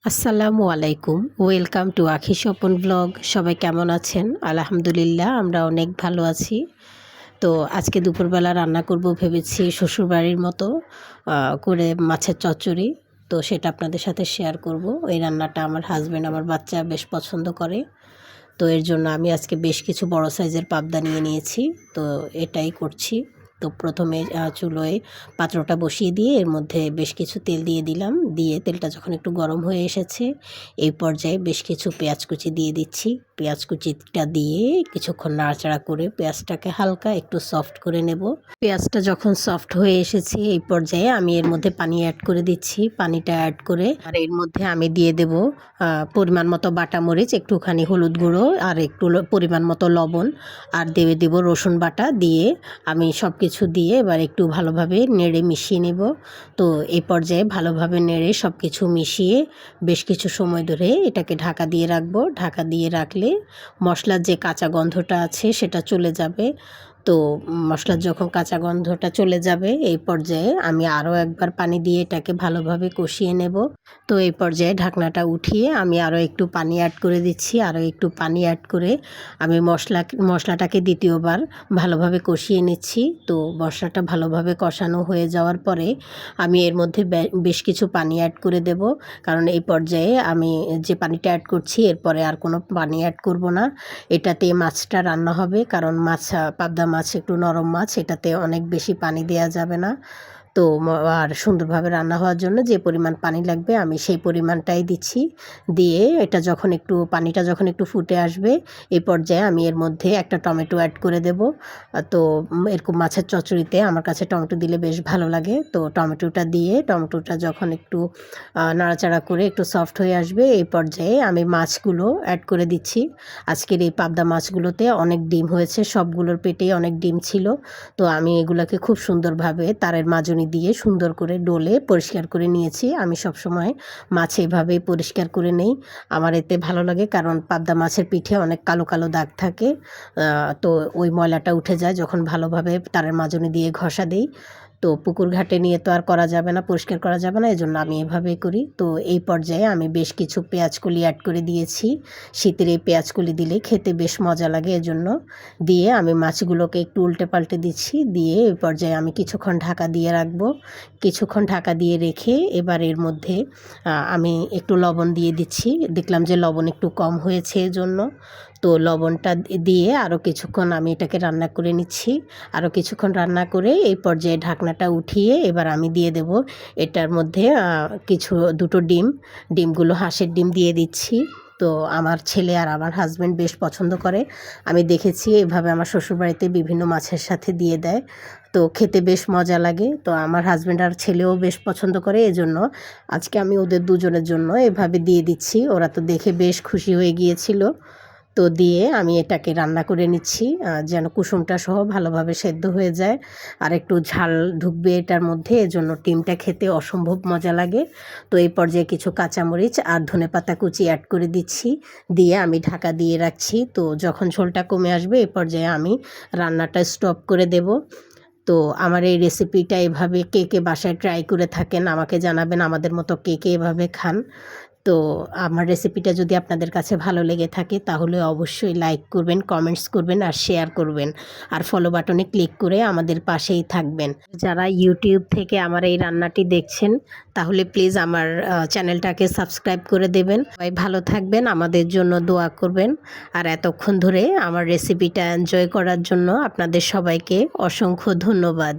আসসালামু আলাইকুম, welcome to আখি স্বপন ব্লগ। সবাই কেমন আছেন? আলহামদুলিল্লাহ, আমরা অনেক ভালো আছি। তো আজকে দুপুরবেলা রান্না করব ভেবেছি শ্বশুরবাড়ির মতো করে মাছের চচ্চড়ি। তো সেটা আপনাদের সাথে শেয়ার করব। এই রান্নাটা আমার হাজব্যান্ড, আমার বাচ্চা বেশ পছন্দ করে। তো এর জন্য আমি আজকে বেশ কিছু বড় সাইজের পাবদা নিয়ে নিয়েছি। তো এটাই করছি। তো প্রথমে চুলোয় পাত্রটা বসিয়ে দিয়ে এর মধ্যে বেশ কিছু তেল দিয়ে দিলাম। দিয়ে তেলটা যখন একটু গরম হয়ে এসেছে, এই পর্যায়ে বেশ কিছু পেঁয়াজ কুচি দিয়ে দিচ্ছি। পেঁয়াজ কুচিটা দিয়ে কিছুক্ষণ নাড়াচাড়া করে পেঁয়াজটাকে হালকা একটু সফট করে নেব। পেঁয়াজটা যখন সফট হয়ে এসেছে, এই পর্যায়ে আমি এর মধ্যে পানি অ্যাড করে দিচ্ছি। পানিটা অ্যাড করে আর এর মধ্যে আমি দিয়ে দেব পরিমাণ মতো বাটা মরিচ, একটুখানি হলুদ গুঁড়ো আর একটু পরিমাণ মতো লবণ, আর দিয়ে দেব রসুন বাটা। দিয়ে আমি সব কিছু দিয়ে এবার একটু ভালোভাবে নেড়ে মিশিয়ে নেব। তো এই পর্যায়ে ভালোভাবে নেড়ে সব কিছু মিশিয়ে বেশ কিছু সময় ধরে এটাকে ঢাকা দিয়ে রাখবো। ঢাকা দিয়ে রাখলে মশলার যে কাঁচা গন্ধটা আছে সেটা চলে যাবে। তো মশলার যখন কাঁচা গন্ধটা চলে যাবে, এই পর্যায়ে আমি আরও একবার পানি দিয়ে এটাকে ভালোভাবে কষিয়ে নেব। তো এই পর্যায়ে ঢাকনাটা উঠিয়ে আমি আরও একটু পানি অ্যাড করে দিচ্ছি। আরও একটু পানি অ্যাড করে আমি মশলাটাকে দ্বিতীয়বার ভালোভাবে কষিয়ে নিচ্ছি। তো মশলাটা ভালোভাবে কষানো হয়ে যাওয়ার পরে আমি এর মধ্যে বেশ কিছু পানি অ্যাড করে দেব। কারণ এই পর্যায়ে আমি যে পানিটা অ্যাড করছি, এরপরে আর কোনো পানি অ্যাড করব না। এটাতে মাছটা রান্না হবে, কারণ পাবদা মাছ একটু নরম মাছ, এটাতে অনেক বেশি পানি দেওয়া যাবে না। তো আর সুন্দরভাবে রান্না হওয়ার জন্য যে পরিমাণ পানি লাগবে আমি সেই পরিমাণটাই দিচ্ছি। দিয়ে এটা পানিটা যখন একটু ফুটে আসবে, এই পর্যায়ে আমি এর মধ্যে একটা টমেটো অ্যাড করে দেব। তো এরকম মাছের চচ্চড়িতে আমার কাছে টমেটো দিলে বেশ ভালো লাগে। তো টমেটোটা যখন একটু নাড়াচাড়া করে একটু সফট হয়ে আসবে, এই পর্যায়ে আমি মাছগুলো অ্যাড করে দিচ্ছি। আজকের এই পাবদা মাছগুলোতে অনেক ডিম হয়েছে, সবগুলোর পেটেই অনেক ডিম ছিল। তো আমি এগুলাকে খুব সুন্দরভাবে তারের মাজনি দিয়ে সুন্দর করে ডলে পরিষ্কার করে নিয়েছি। আমি সবসময় মাছ এভাবেই পরিষ্কার করে নেই, আমার এতে ভালো লাগে। কারণ পাবদা মাছের পিঠে অনেক কালো কালো দাগ থাকে। তো ওই ময়লাটা উঠে যায় যখন ভালোভাবে তারের মাজনি দিয়ে ঘষা দিই। তো পুকুর ঘাটে নিয়ে তো আর করা যাবে না, পরিষ্কার করা যাবে না, এজন্য আমি এভাবেই করি। তো এই পর্যায়ে আমি বেশ কিছু পেঁয়াজকলি অ্যাড করে দিয়েছি। শীতের এই পেঁয়াজকলি দিলে খেতে বেশ মজা লাগে, এজন্য দিয়ে আমি মাছগুলোকে একটু উল্টে পাল্টে দিচ্ছি। দিয়ে এই পর্যায়ে আমি কিছুক্ষণ ঢাকা দিয়ে রাখবো। কিছুক্ষণ ঢাকা দিয়ে রেখে এবার এর মধ্যে আমি একটু লবণ দিয়ে দিচ্ছি। দেখলাম যে লবণ একটু কম হয়েছে, এজন্য তো লবণটা দিয়ে আরও কিছুক্ষণ আমি এটাকে রান্না করে নিচ্ছি। আরও কিছুক্ষণ রান্না করে এই পর্যায়ে ঢাকনাটা উঠিয়ে এবার আমি দিয়ে দেব এটার মধ্যে দুটো ডিমগুলো হাঁসের ডিম দিয়ে দিচ্ছি। তো আমার ছেলে আর আমার হাজব্যান্ড বেশ পছন্দ করে। আমি দেখেছি এভাবে আমার শ্বশুরবাড়িতে বিভিন্ন মাছের সাথে দিয়ে দেয়, তো খেতে বেশ মজা লাগে। তো আমার হাজব্যান্ড আর ছেলেও বেশ পছন্দ করে, এজন্য আজকে আমি ওদের দুজনের জন্য এভাবে দিয়ে দিচ্ছি। ওরা তো দেখে বেশ খুশি হয়ে গিয়েছিল। তো দিয়ে আমি এটাকে রান্না করে নিচ্ছি যেন কুসুমটা সহ ভালোভাবে সেদ্ধ হয়ে যায়। আর একটু ঝাল ঢুকবে এটার মধ্যে, এজন্য ডিমটা খেতে অসম্ভব মজা লাগে। তো এই পর্যায়ে কিছু কাঁচামরিচ আর ধনেপাতা কুচি অ্যাড করে দিচ্ছি। দিয়ে আমি ঢাকা দিয়ে রাখছি। তো যখন ঝোলটা কমে আসবে, এই পর্যায়ে আমি রান্নাটা স্টপ করে দেব। তো আমার এই রেসিপিটা এভাবে কে কে বাসায় ট্রাই করে থাকেন আমাকে জানাবেন, আমাদের মতো কে কে এভাবে খান। তো আমার রেসিপিটা যদি আপনাদের কাছে ভালো লেগে থাকে তাহলে অবশ্যই লাইক করবেন, কমেন্টস করবেন আর শেয়ার করবেন। আর ফলো বাটনে ক্লিক করে আমাদের পাশেই থাকবেন। যারা ইউটিউব থেকে আমার এই রান্নাটি দেখছেন তাহলে প্লিজ আমার চ্যানেলটাকে সাবস্ক্রাইব করে দেবেন। সবাই ভালো থাকবেন, আমাদের জন্য দোয়া করবেন। আর এতক্ষণ ধরে আমার রেসিপিটা এনজয় করার জন্য আপনাদের সবাইকে অসংখ্য ধন্যবাদ।